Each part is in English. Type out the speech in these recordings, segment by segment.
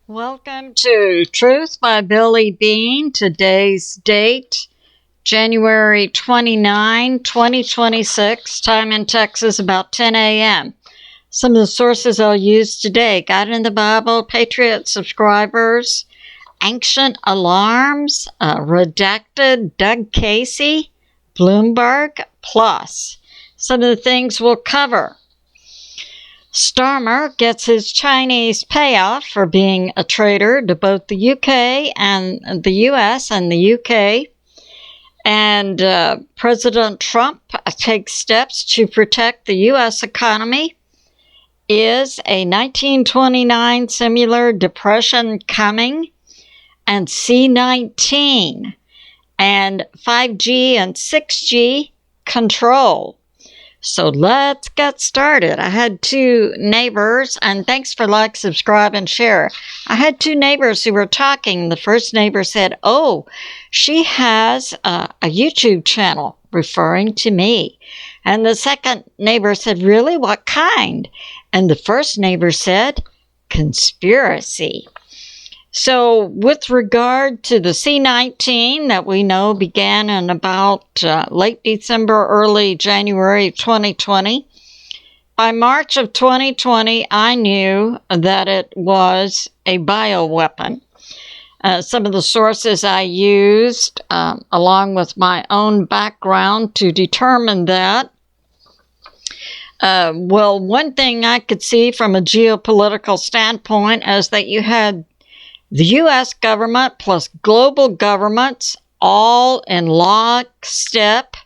Welcome to Truth by Billie Beene. Today's date, January 29, 2026. Time in Texas about 10 a.m. Some of the sources I'll use today: God in the Bible, Patriot Subscribers, Ancient Alarms, Redacted, Doug Casey, Bloomberg, Plus. Some of the things we'll cover: Starmer gets his Chinese payoff for being a traitor to both the UK and the US and the UK. And President Trump takes steps to protect the US economy. Is a 1929 similar depression coming? And C19 and 5G and 6G control. So let's get started. I had two neighbors, and thanks for like, subscribe, and share. I had two neighbors who were talking. The first neighbor said, "Oh, she has a YouTube channel," referring to me. And the second neighbor said, "Really? What kind?" And the first neighbor said, "Conspiracy." So with regard to the C19 that we know began in about late December, early January 2020, by March of 2020, I knew that it was a bioweapon. Some of the sources I used, along with my own background to determine that, well, one thing I could see from a geopolitical standpoint is that you had the U.S. government plus global governments all in lockstep,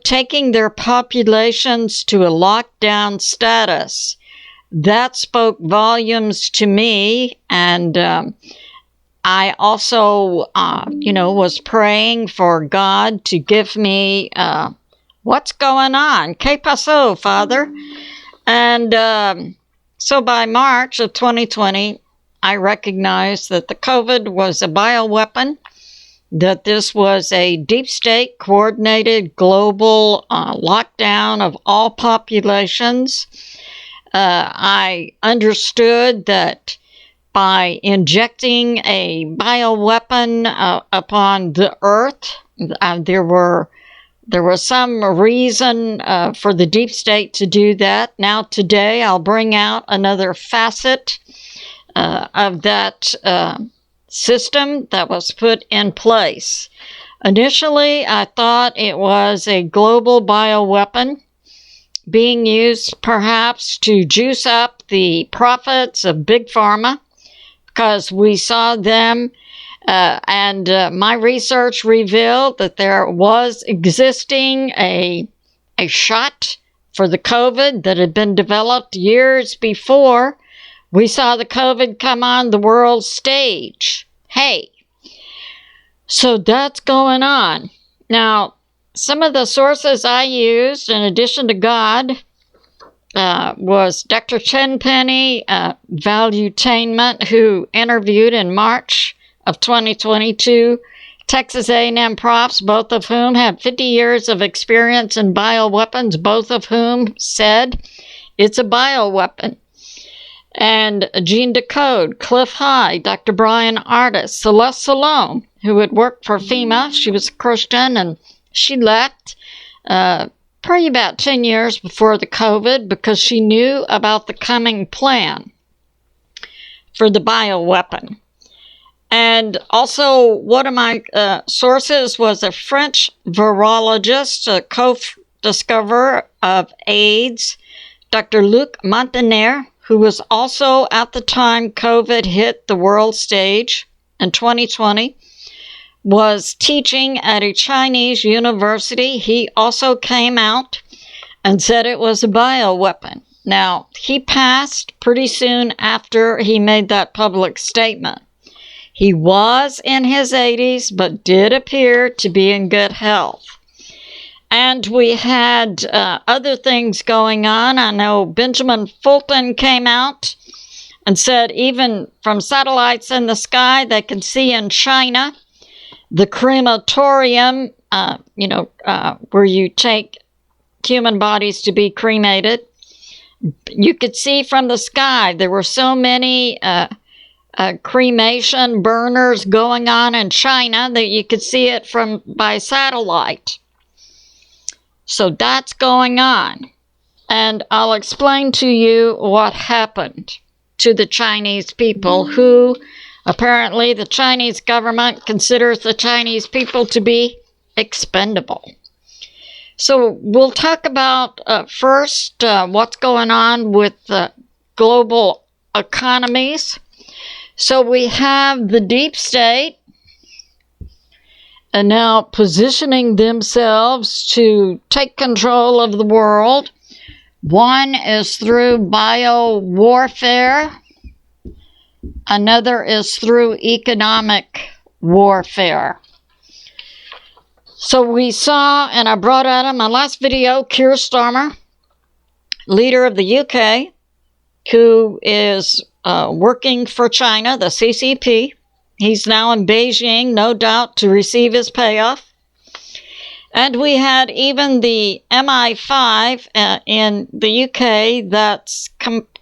taking their populations to a lockdown status. That spoke volumes to me, and I also, was praying for God to give me what's going on. ¿Qué pasó, Father? And so by March of 2020, I recognized that the COVID was a bioweapon, that this was a deep state coordinated global lockdown of all populations. I understood that by injecting a bioweapon upon the earth, there was some reason for the deep state to do that. Now today I'll bring out another facet of that system that was put in place. Initially, I thought it was a global bioweapon being used perhaps to juice up the profits of Big Pharma, because we saw them, and my research revealed that there was existing a shot for the COVID that had been developed years before we saw the COVID come on the world stage. Hey, so that's going on. Now, some of the sources I used, in addition to God, was Dr. Chenpenny, Valuetainment, who interviewed in March of 2022 Texas A&M profs, both of whom have 50 years of experience in bioweapons, both of whom said it's a bioweapon. And Gene Decode, Cliff High, Dr. Brian Artis, Celeste Salome, who had worked for FEMA. She was a Christian, and she left probably about 10 years before the COVID because she knew about the coming plan for the bioweapon. And also, one of my sources was a French virologist, a co-discoverer of AIDS, Dr. Luc Montagnier, who was also at the time COVID hit the world stage in 2020, was teaching at a Chinese university. He also came out and said it was a bioweapon. Now, he passed pretty soon after he made that public statement. He was in his 80s, but did appear to be in good health. And we had other things going on. I know Benjamin Fulton came out and said even from satellites in the sky, they can see in China the crematorium, where you take human bodies to be cremated. You could see from the sky there were so many cremation burners going on in China that you could see it from by satellite. So that's going on. And I'll explain to you what happened to the Chinese people, who apparently the Chinese government considers the Chinese people to be expendable. So we'll talk about first what's going on with global economies. So we have the deep state and now positioning themselves to take control of the world. One is through bio-warfare. Another is through economic warfare. So we saw, and I brought out in my last video, Keir Starmer, leader of the UK, who is working for China, the CCP. He's now in Beijing, no doubt, to receive his payoff. And we had even the MI5 in the UK that's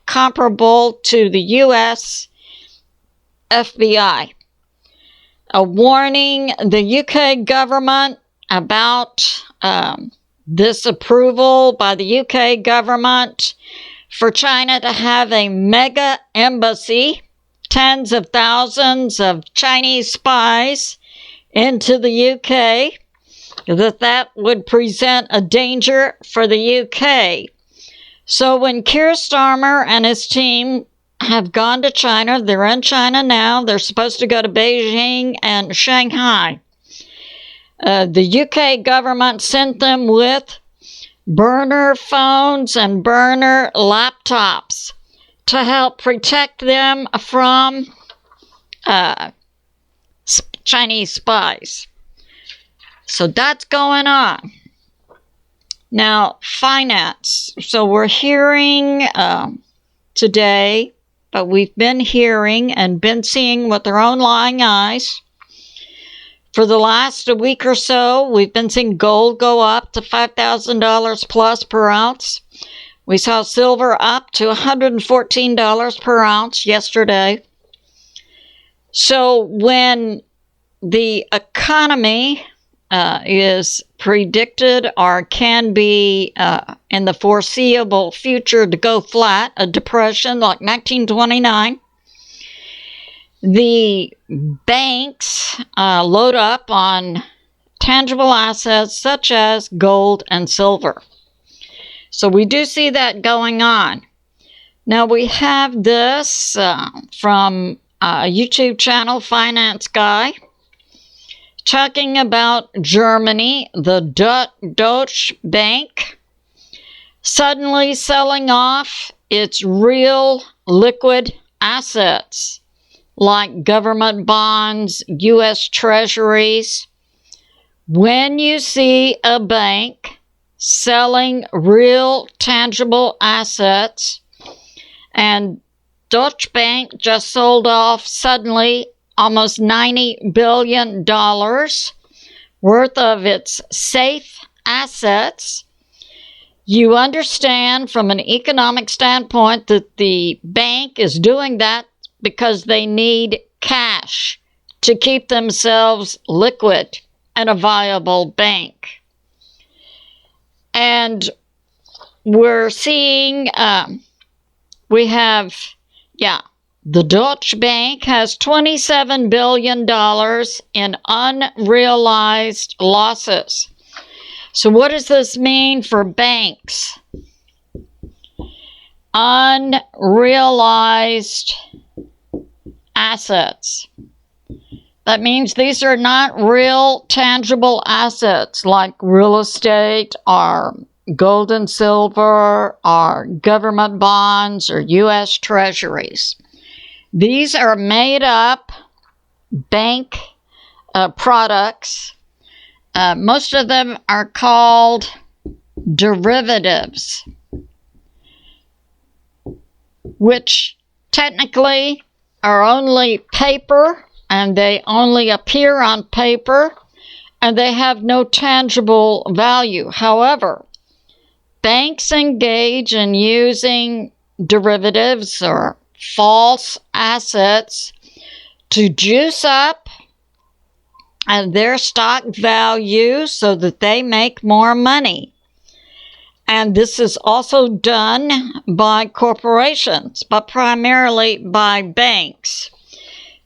comparable to the US FBI, warning the UK government about this approval by the UK government for China to have a mega embassy, tens of thousands of Chinese spies into the UK, that would present a danger for the UK. So when Keir Starmer and his team have gone to China, they're in China now, they're supposed to go to Beijing and Shanghai. The UK government sent them with burner phones and burner laptops to help protect them from Chinese spies. So that's going on. Now, finance. So we're hearing today, but we've been hearing and been seeing with our own lying eyes. For the last week or so, we've been seeing gold go up to $5,000 plus per ounce. We saw silver up to $114 per ounce yesterday. So when the economy is predicted or can be in the foreseeable future to go flat, a depression like 1929, the banks load up on tangible assets such as gold and silver. So we do see that going on. Now we have this from a YouTube channel, Finance Guy, talking about Germany, the Deutsche Bank, suddenly selling off its real liquid assets like government bonds, U.S. treasuries. When you see a bank selling real tangible assets, and Deutsche Bank just sold off suddenly almost $90 billion worth of its safe assets, you understand from an economic standpoint that the bank is doing that because they need cash to keep themselves liquid and a viable bank. And we're seeing, the Deutsche Bank has $27 billion in unrealized losses. So what does this mean for banks? Unrealized assets. That means these are not real tangible assets like real estate or gold and silver or government bonds or U.S. treasuries. These are made up bank products. Most of them are called derivatives, which technically are only paper, and they only appear on paper, and they have no tangible value. However, banks engage in using derivatives or false assets to juice up their stock value so that they make more money. And this is also done by corporations, but primarily by banks.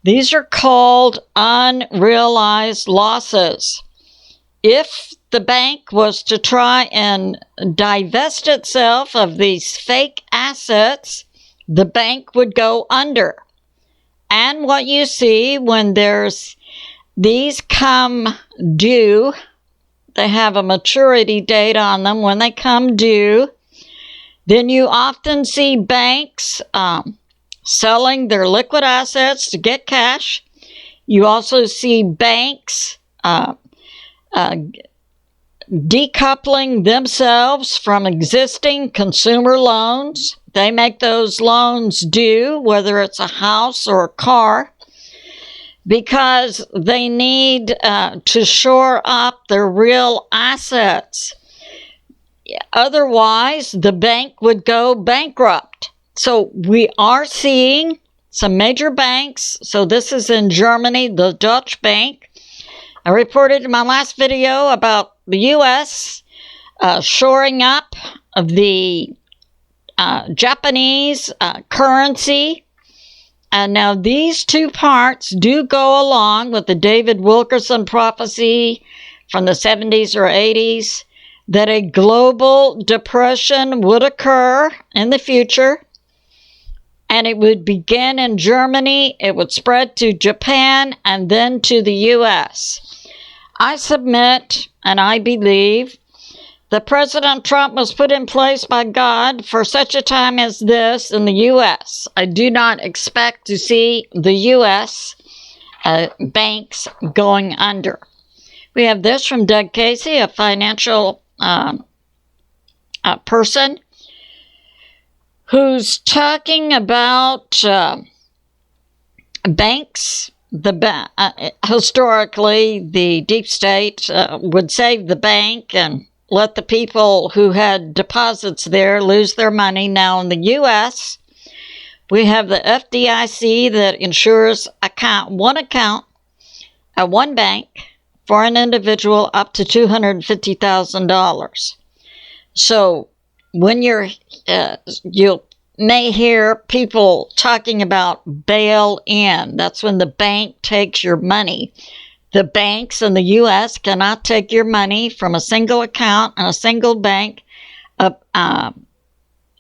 These are called unrealized losses. If the bank was to try and divest itself of these fake assets, the bank would go under. And what you see when these come due, they have a maturity date on them. When they come due, then you often see banks selling their liquid assets to get cash. You also see banks decoupling themselves from existing consumer loans. They make those loans due, whether it's a house or a car, because they need to shore up their real assets. Otherwise, the bank would go bankrupt. So we are seeing some major banks. So this is in Germany, the Deutsche Bank. I reported in my last video about the U.S. Shoring up of the Japanese currency. And now these two parts do go along with the David Wilkerson prophecy from the 70s or 80s that a global depression would occur in the future. And it would begin in Germany, it would spread to Japan, and then to the U.S. I submit, and I believe, that President Trump was put in place by God for such a time as this in the U.S. I do not expect to see the U.S. Banks going under. We have this from Doug Casey, a financial person, who's talking about banks. Historically, the deep state would save the bank and let the people who had deposits there lose their money. Now in the U.S., we have the FDIC that insures one account at one bank for an individual up to $250,000. So when you may hear people talking about bail-in, that's when the bank takes your money. The banks in the U.S. cannot take your money from a single account in a single bank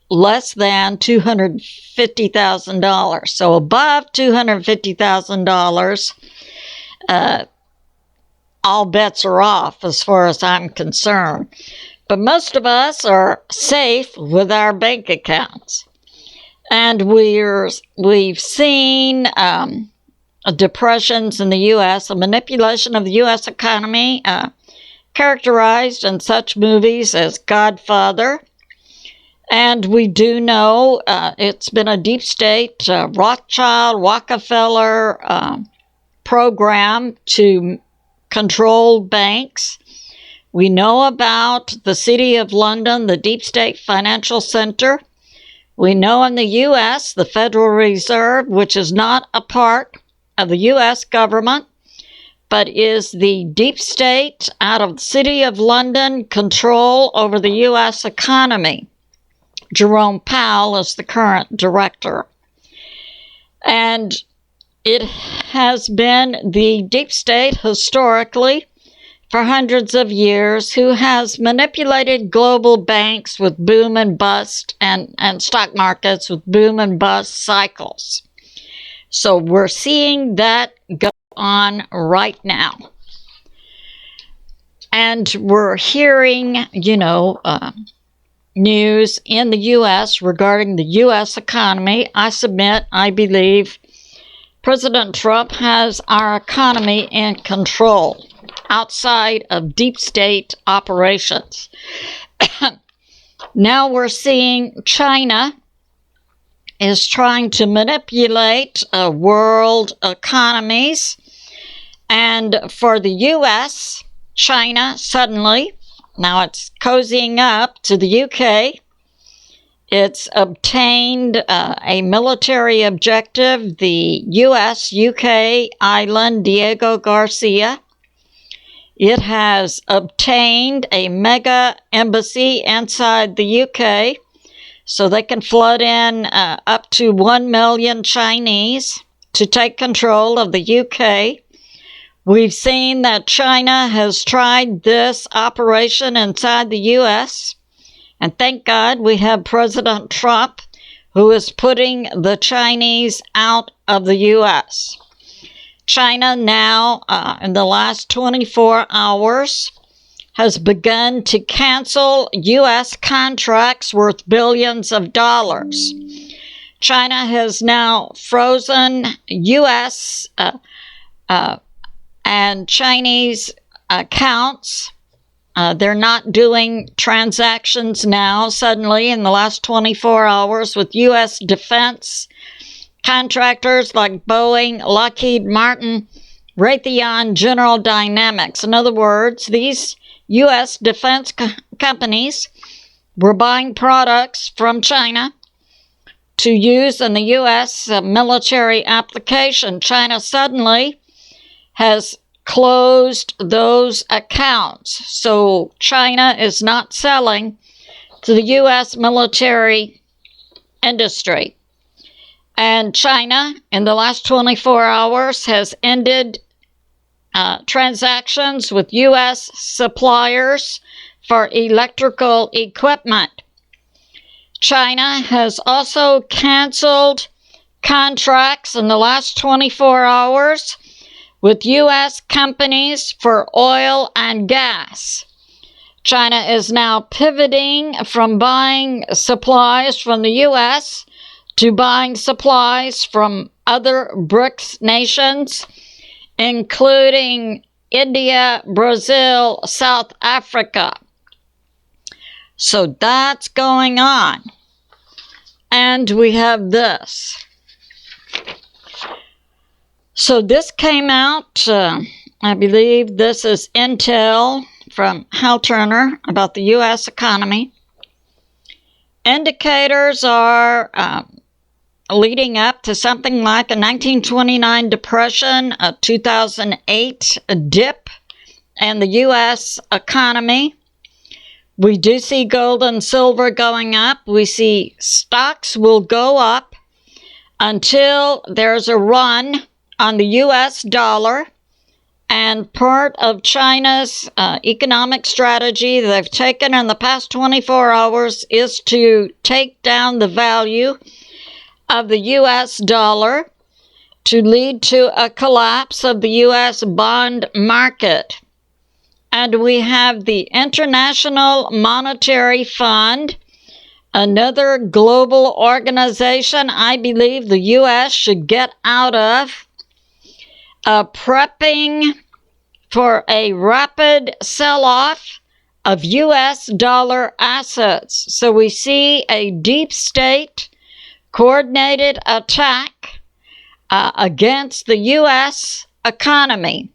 less than $250,000. So above $250,000, all bets are off as far as I'm concerned. But most of us are safe with our bank accounts. And we've seen depressions in the U.S., a manipulation of the U.S. economy, characterized in such movies as Godfather. And we do know it's been a deep state, Rothschild, Rockefeller program to control banks. We know about the City of London, the deep state financial center. We know in the U.S., the Federal Reserve, which is not a part of the U.S. government, but is the deep state out of the City of London control over the U.S. economy. Jerome Powell is the current director. And it has been the deep state historically for hundreds of years who has manipulated global banks with boom and bust and stock markets with boom and bust cycles. So we're seeing that go on right now. And we're hearing, news in the U.S. regarding the U.S. economy. I believe President Trump has our economy in control outside of deep state operations. Now we're seeing China is trying to manipulate world economies. And for the U.S., China suddenly, now it's cozying up to the UK, It's obtained a military objective, the U.S.-UK island Diego Garcia. It has obtained a mega embassy inside the UK, so they can flood in up to 1 million Chinese to take control of the UK. We've seen that China has tried this operation inside the U.S., and thank God we have President Trump, who is putting the Chinese out of the U.S. China now, in the last 24 hours, has begun to cancel U.S. contracts worth billions of dollars. China has now frozen U.S. And Chinese accounts. They're not doing transactions now, suddenly, in the last 24 hours with U.S. defense contractors like Boeing, Lockheed Martin, Raytheon, General Dynamics. In other words, these U.S. defense companies were buying products from China to use in the U.S. Military application. China suddenly has closed those accounts. So China is not selling to the U.S. military industry. And China, in the last 24 hours, has ended transactions with U.S. suppliers for electrical equipment. China has also canceled contracts in the last 24 hours with U.S. companies for oil and gas. China is now pivoting from buying supplies from the U.S. to buying supplies from other BRICS nations, including India, Brazil, South Africa. So that's going on. And we have this. So this came out, I believe this is intel from Hal Turner about the U.S. economy. Indicators are leading up to something like a 1929 depression, a 2008 dip in the U.S. economy. We do see gold and silver going up. We see stocks will go up until there's a run on the U.S. dollar, and part of China's economic strategy they've taken in the past 24 hours is to take down the value of the U.S. dollar to lead to a collapse of the U.S. bond market. And we have the International Monetary Fund, another global organization I believe the U.S. should get out of, prepping for a rapid sell-off of U.S. dollar assets. So we see a deep state coordinated attack against the U.S. economy.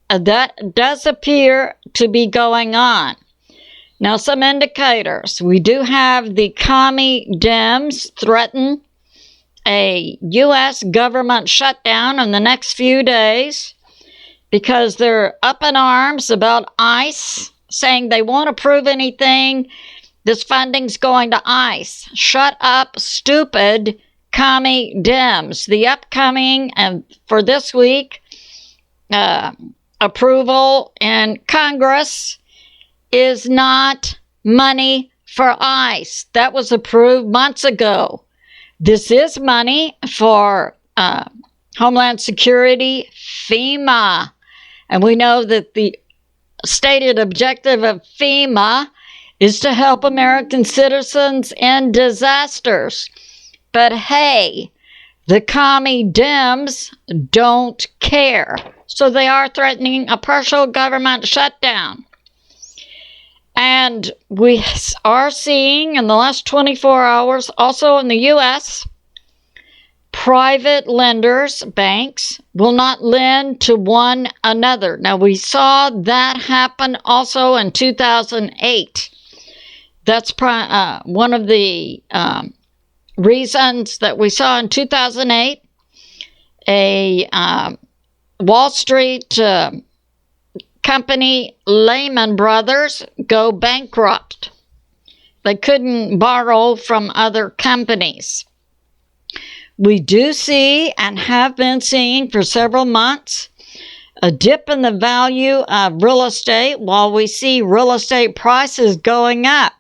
That does appear to be going on. Now, some indicators. We do have the commie Dems threaten a U.S. government shutdown in the next few days because they're up in arms about ICE, saying they won't approve anything. This funding's going to ICE. Shut up, stupid commie Dems. The upcoming, and for this week, approval in Congress is not money for ICE. That was approved months ago. This is money for Homeland Security, FEMA. And we know that the stated objective of FEMA is to help American citizens in disasters. But hey, the commie Dems don't care. So they are threatening a partial government shutdown. And we are seeing in the last 24 hours, also in the U.S., private lenders, banks, will not lend to one another. Now, we saw that happen also in 2008. That's one of the reasons that we saw in 2008 a Wall Street company, Lehman Brothers, go bankrupt. They couldn't borrow from other companies. We do see, and have been seeing for several months, a dip in the value of real estate while we see real estate prices going up.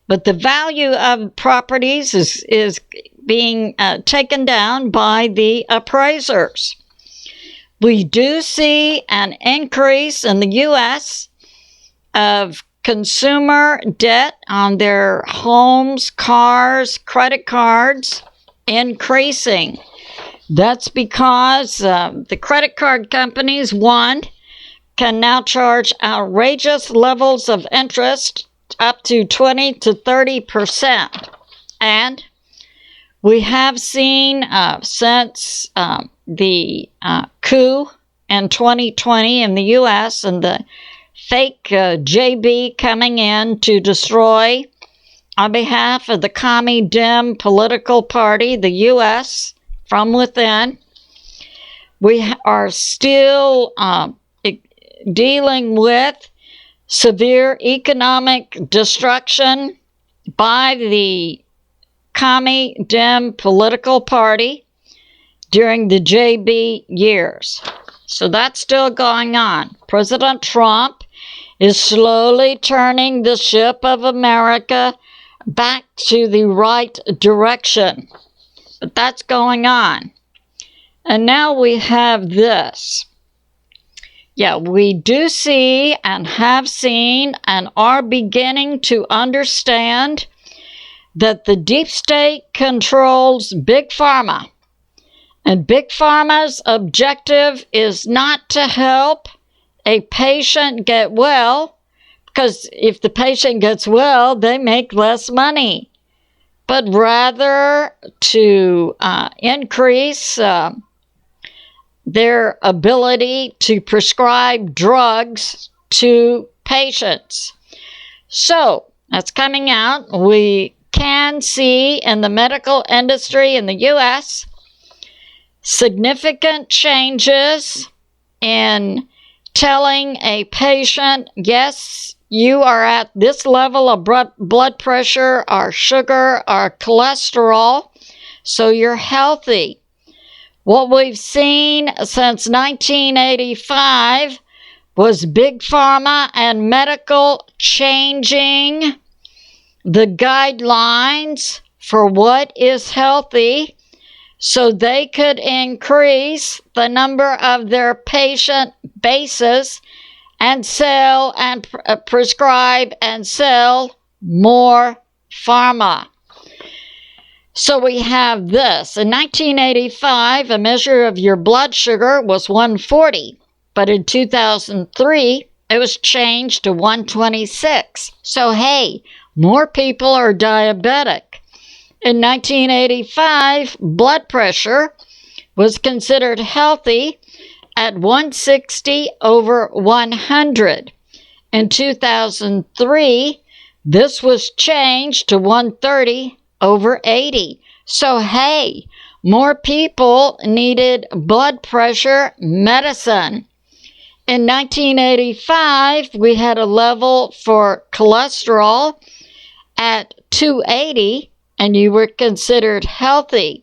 But the value of properties is being taken down by the appraisers. We do see an increase in the U.S. of consumer debt on their homes, cars, credit cards increasing. That's because the credit card companies, one, can now charge outrageous levels of interest, up to 20 to 30%. And we have seen since the coup in 2020 in the U.S. and the fake JB coming in to destroy, on behalf of the Commie Dem political party, the U.S., from within, we are still dealing with severe economic destruction by the Commie Dem political party during the JB years. So that's still going on. President Trump is slowly turning the ship of America back to the right direction. But that's going on. And now we have this. Yeah, we do see and have seen and are beginning to understand that the deep state controls Big Pharma. And Big Pharma's objective is not to help a patient get well, because if the patient gets well, they make less money, but rather to increase their ability to prescribe drugs to patients. So that's coming out. We can see in the medical industry in the U.S. significant changes in telling a patient, yes, you are at this level of blood pressure or sugar or cholesterol, so you're healthy. What we've seen since 1985 was Big Pharma and medical changing the guidelines for what is healthy so they could increase the number of their patient bases and sell and prescribe and sell more pharma. So we have this. In 1985, a measure of your blood sugar was 140, but in 2003, it was changed to 126. So hey, more people are diabetic. In 1985, blood pressure was considered healthy at 160 over 100. In 2003, this was changed to 130 over 80. So hey, more people needed blood pressure medicine. In 1985, we had a level for cholesterol at 280, and you were considered healthy.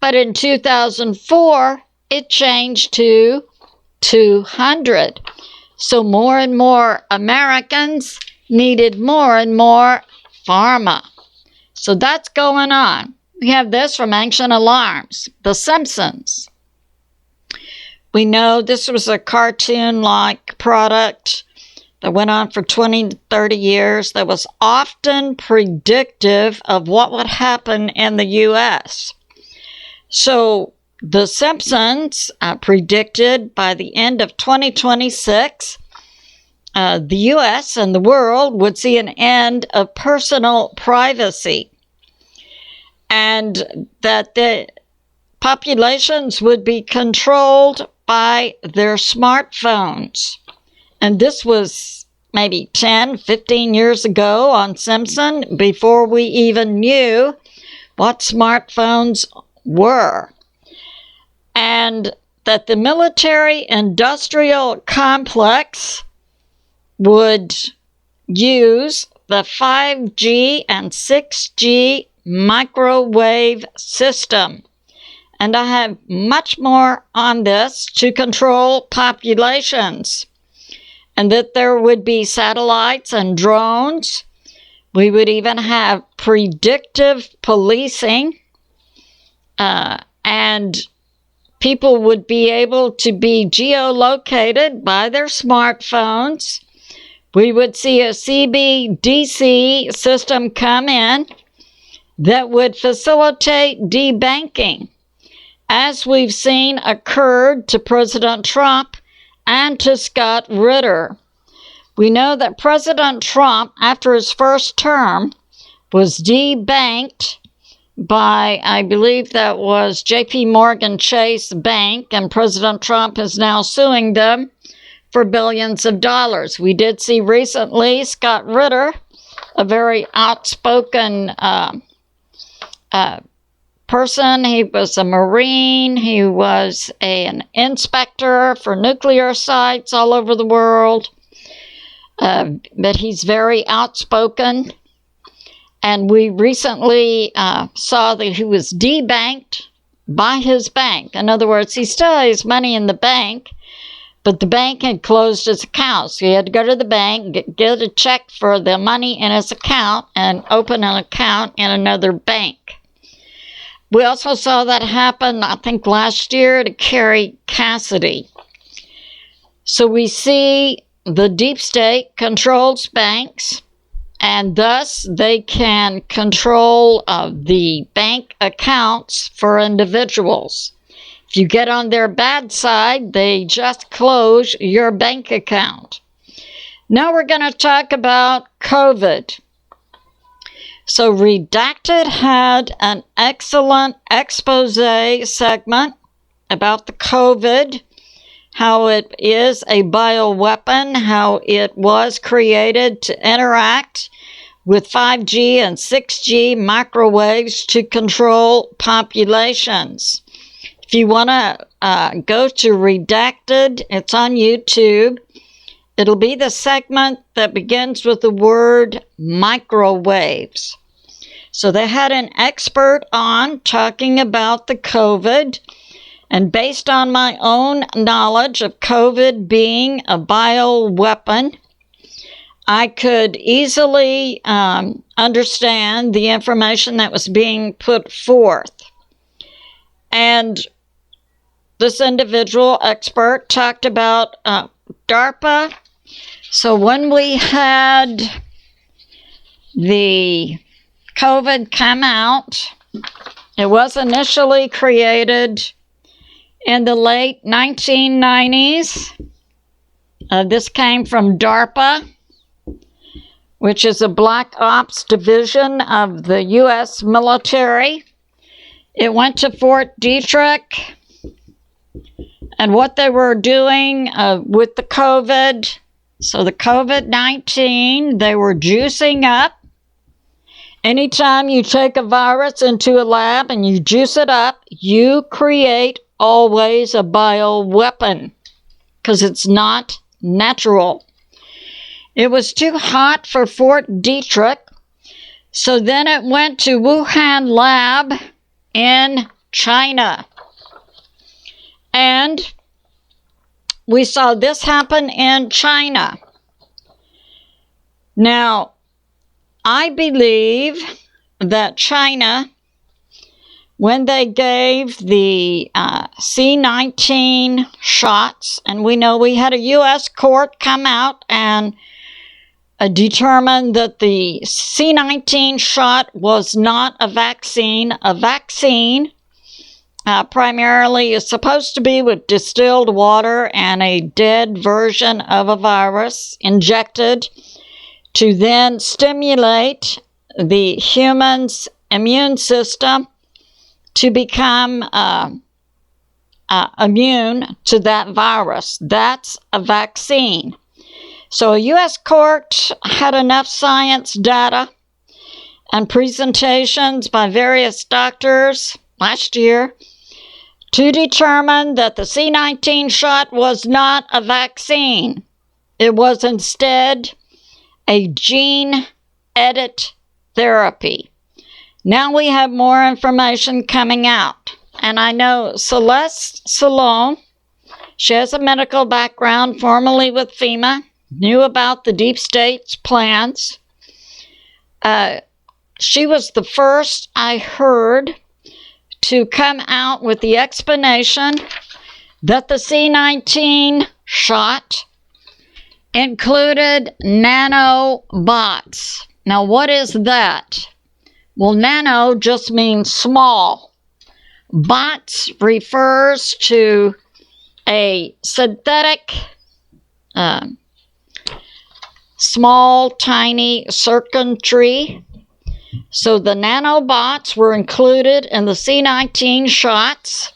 But in 2004, it changed to 200. So more and more Americans needed more and more pharma. So that's going on. We have this from Ancient Alarms, The Simpsons. We know this was a cartoon-like product that went on for 20 to 30 years that was often predictive of what would happen in the U.S. So The Simpsons predicted by the end of 2026, the U.S. and the world would see an end of personal privacy, and that the populations would be controlled by their smartphones. And this was maybe 10, 15 years ago on Simpson, before we even knew what smartphones were. And that the military-industrial complex would use the 5G and 6G microwave system. And I have much more on this to control populations. And that there would be satellites and drones. We would even have predictive policing. And people would be able to be geolocated by their smartphones. We would see a CBDC system come in that would facilitate debanking, as we've seen occurred to President Trump and to Scott Ritter. We know that President Trump, after his first term, was debanked by, I believe that was J.P. Morgan Chase Bank, and President Trump is now suing them for billions of dollars. We did see recently Scott Ritter, a very outspoken person. He was a Marine. He was an inspector for nuclear sites all over the world. But he's very outspoken. And we recently saw that he was debanked by his bank. In other words, he still has money in the bank, but the bank had closed his account. So he had to go to the bank, get a check for the money in his account, and open an account in another bank. We also saw that happen, I think, last year to Kerry Cassidy. So we see the deep state controls banks, and thus they can control the bank accounts for individuals. If you get on their bad side, they just close your bank account. Now we're going to talk about COVID. So Redacted had an excellent expose segment about the COVID, how it is a bioweapon, how it was created to interact with 5G and 6G microwaves to control populations. If you want to go to Redacted, it's on YouTube. It'll be the segment that begins with the word microwaves. So they had an expert on talking about the COVID, and based on my own knowledge of COVID being a bioweapon, I could easily understand the information that was being put forth. And this individual expert talked about DARPA. So when we had the COVID come out, it was initially created in the late 1990s. This came from DARPA, which is a Black Ops division of the U.S. military. It went to Fort Detrick, and what they were doing with the COVID, so the COVID-19, they were juicing up. Anytime you take a virus into a lab and you juice it up, you create always a bioweapon, because it's not natural. It was too hot for Fort Detrick, so then it went to Wuhan lab in China. And we saw this happen in China. Now, I believe that China, when they gave the C19 shots, and we know we had a U.S. court come out and determined that the C19 shot was not a vaccine. A vaccine primarily is supposed to be with distilled water and a dead version of a virus injected to then stimulate the human's immune system to become immune to that virus. That's a vaccine. So a U.S. court had enough science data and presentations by various doctors last year to determine that the C19 shot was not a vaccine. It was instead a gene edit therapy. Now we have more information coming out. And I know Celeste Salone, she has a medical background, formerly with FEMA, knew about the deep state's plans. She was the first I heard to come out with the explanation that the C19 shot included nanobots. Now, what is that? Well, nano just means small. Bots refers to a synthetic, small, tiny circuitry. So the nanobots were included in the C19 shots,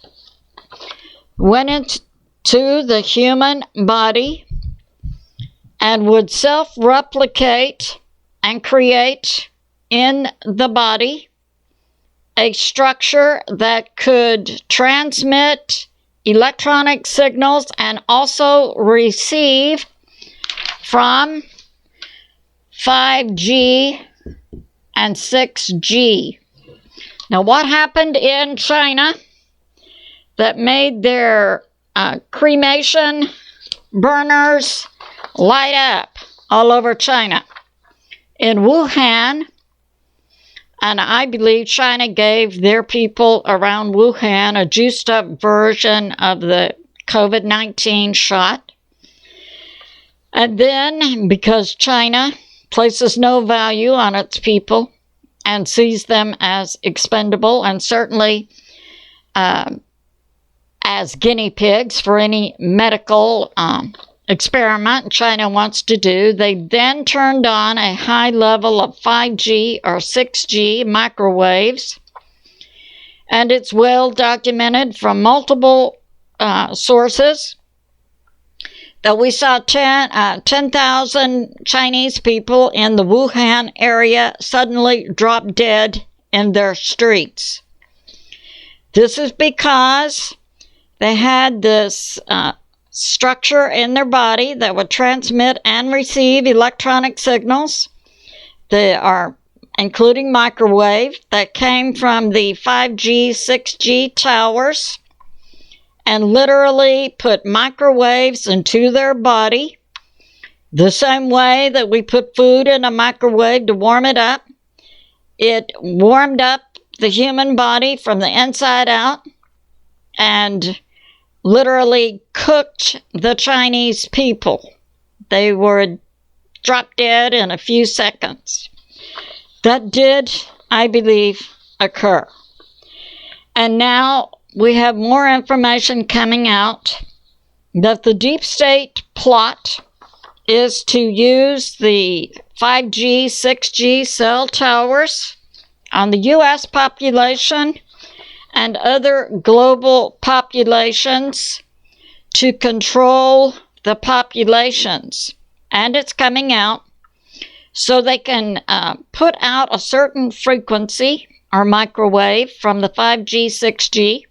went into the human body, and would self-replicate and create in the body a structure that could transmit electronic signals and also receive from 5G and 6G. Now, what happened in China that made their cremation burners light up all over China? In Wuhan, and I believe China gave their people around Wuhan a juiced up version of the COVID-19 shot. And then, because China places no value on its people and sees them as expendable and certainly as guinea pigs for any medical experiment China wants to do, they then turned on a high level of 5G or 6G microwaves. And it's well documented from multiple sources that we saw 10,000 Chinese people in the Wuhan area suddenly drop dead in their streets. This is because they had this structure in their body that would transmit and receive electronic signals. They are including microwave that came from the 5G, 6G towers and literally put microwaves into their body the same way that we put food in a microwave to warm it up. It warmed up the human body from the inside out and literally cooked the Chinese people. They were drop dead in a few seconds. That did, I believe, occur. And now we have more information coming out that the deep state plot is to use the 5G, 6G cell towers on the U.S. population and other global populations to control the populations. And it's coming out so they can put out a certain frequency or microwave from the 5G, 6G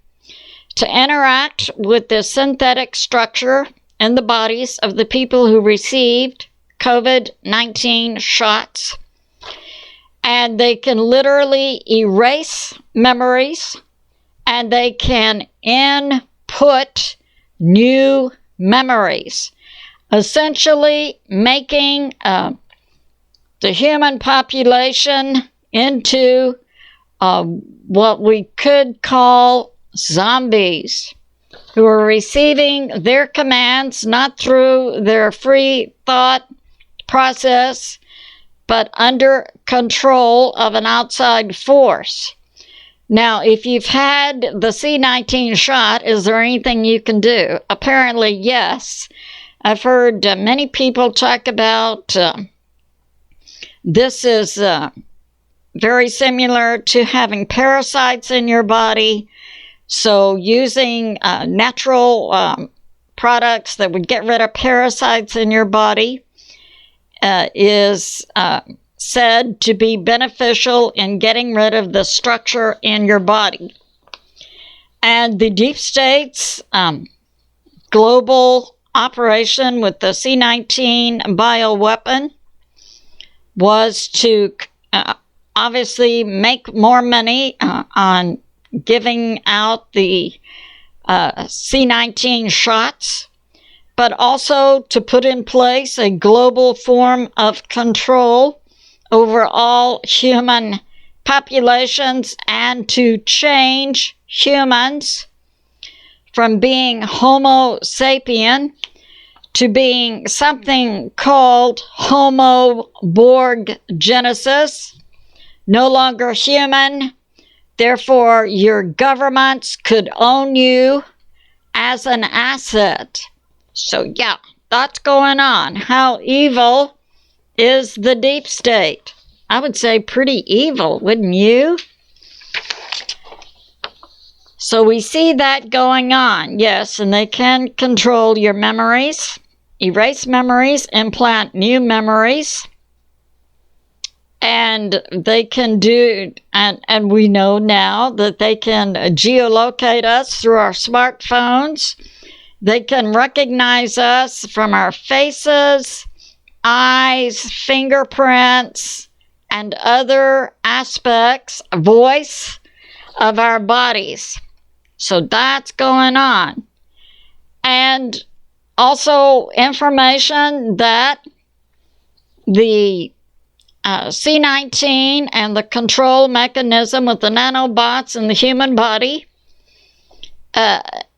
to interact with the synthetic structure in the bodies of the people who received COVID-19 shots. And they can literally erase memories, and they can input new memories, essentially making the human population into what we could call zombies, who are receiving their commands not through their free thought process, but under control of an outside force. Now, if you've had the C19 shot, is there anything you can do? Apparently, yes. I've heard many people talk about this is very similar to having parasites in your body. So using natural products that would get rid of parasites in your body is said to be beneficial in getting rid of the structure in your body. And the deep state's global operation with the C19 bioweapon was to obviously make more money on giving out the C19 shots, but also to put in place a global form of control over all human populations and to change humans from being Homo sapien to being something called Homo Borg Genesis, no longer human. Therefore, your governments could own you as an asset. So yeah, that's going on. How evil is the deep state? I would say pretty evil, wouldn't you? So we see that going on, yes, and they can control your memories, erase memories, implant new memories, and they can do, and we know now that they can geolocate us through our smartphones. They can recognize us from our faces, eyes, fingerprints, and other aspects, voice of our bodies. So that's going on. And also information that the C19 and the control mechanism with the nanobots in the human body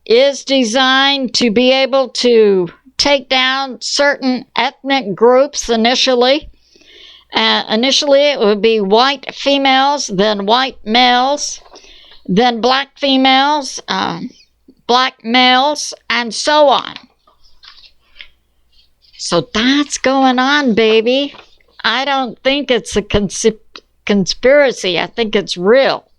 is designed to be able to take down certain ethnic groups initially. Initially, it would be white females, then white males, then black females, black males, and so on. So that's going on, baby. I don't think it's a conspiracy. I think it's real.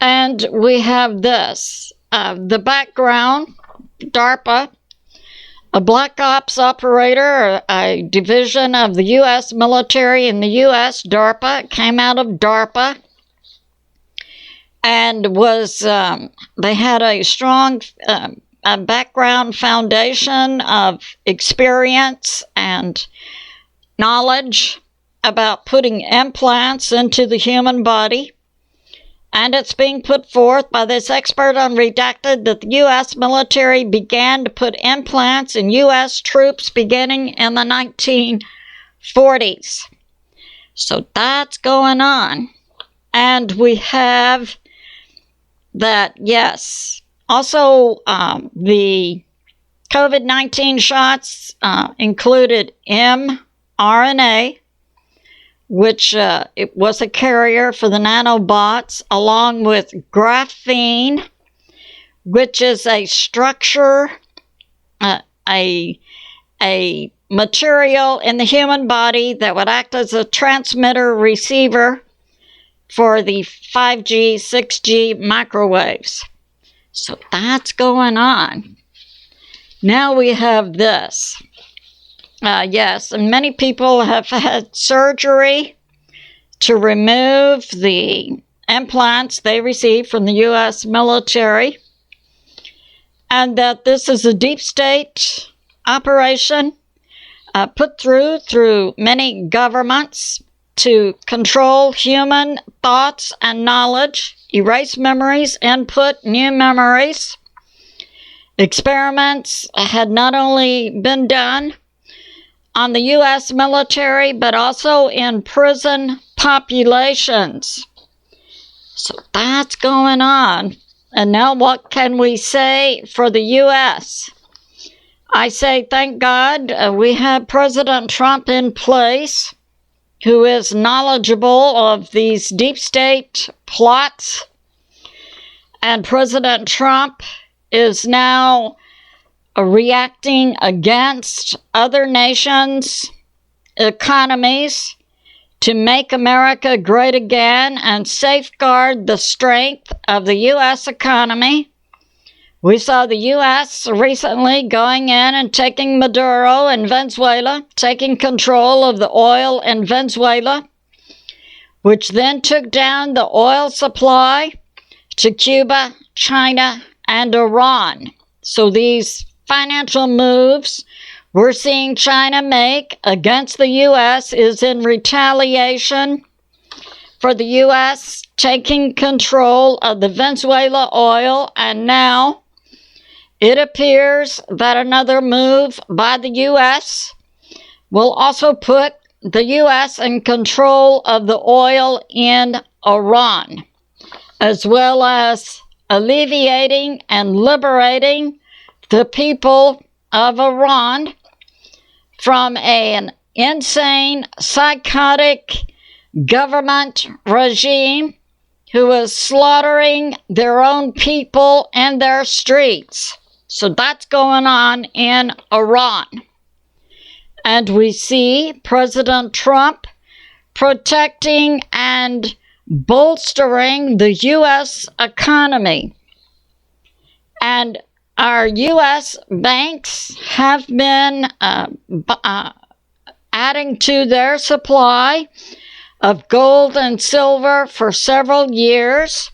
And we have this. The background, DARPA, a black ops operator, a division of the U.S. military in the U.S., DARPA, came out of DARPA and was, they had a strong background foundation of experience and knowledge about putting implants into the human body. And it's being put forth by this expert on Redacted that the U.S. military began to put implants in U.S. troops beginning in the 1940s. So that's going on. And we have that, yes. Also, the COVID-19 shots included mRNA, which it was a carrier for the nanobots, along with graphene, which is a structure, a material in the human body that would act as a transmitter receiver for the 5G, 6G microwaves. So that's going on. Now we have this. Yes, and many people have had surgery to remove the implants they received from the U.S. military, and that this is a deep state operation put through many governments to control human thoughts and knowledge, erase memories, input new memories. Experiments had not only been done on the U.S. military, but also in prison populations. So that's going on. And now what can we say for the U.S.? I say, thank God we have President Trump in place, who is knowledgeable of these deep state plots. And President Trump is now reacting against other nations' economies to make America great again and safeguard the strength of the U.S. economy We saw the U.S. recently going in and taking Maduro in Venezuela, taking control of the oil in Venezuela, which then took down the oil supply to Cuba, China, and Iran. So these financial moves we're seeing China make against the U.S. is in retaliation for the U.S. taking control of the Venezuela oil, and now it appears that another move by the U.S. will also put the U.S. in control of the oil in Iran, as well as alleviating and liberating the people of Iran from an insane, psychotic government regime who is slaughtering their own people in their streets. So that's going on in Iran. And we see President Trump protecting and bolstering the U.S. economy. And our U.S. banks have been adding to their supply of gold and silver for several years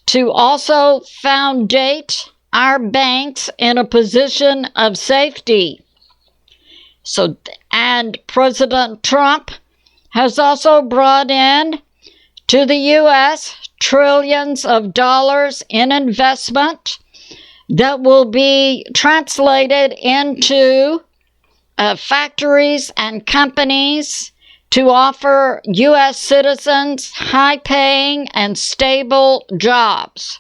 to also foundate our banks in a position of safety. So, and President Trump has also brought in to the U.S. trillions of dollars in investment that will be translated into factories and companies to offer U.S. citizens high-paying and stable jobs.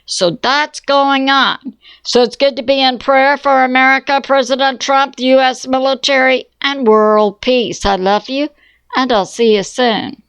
So that's going on. So it's good to be in prayer for America, President Trump, the U.S. military, and world peace. I love you, and I'll see you soon.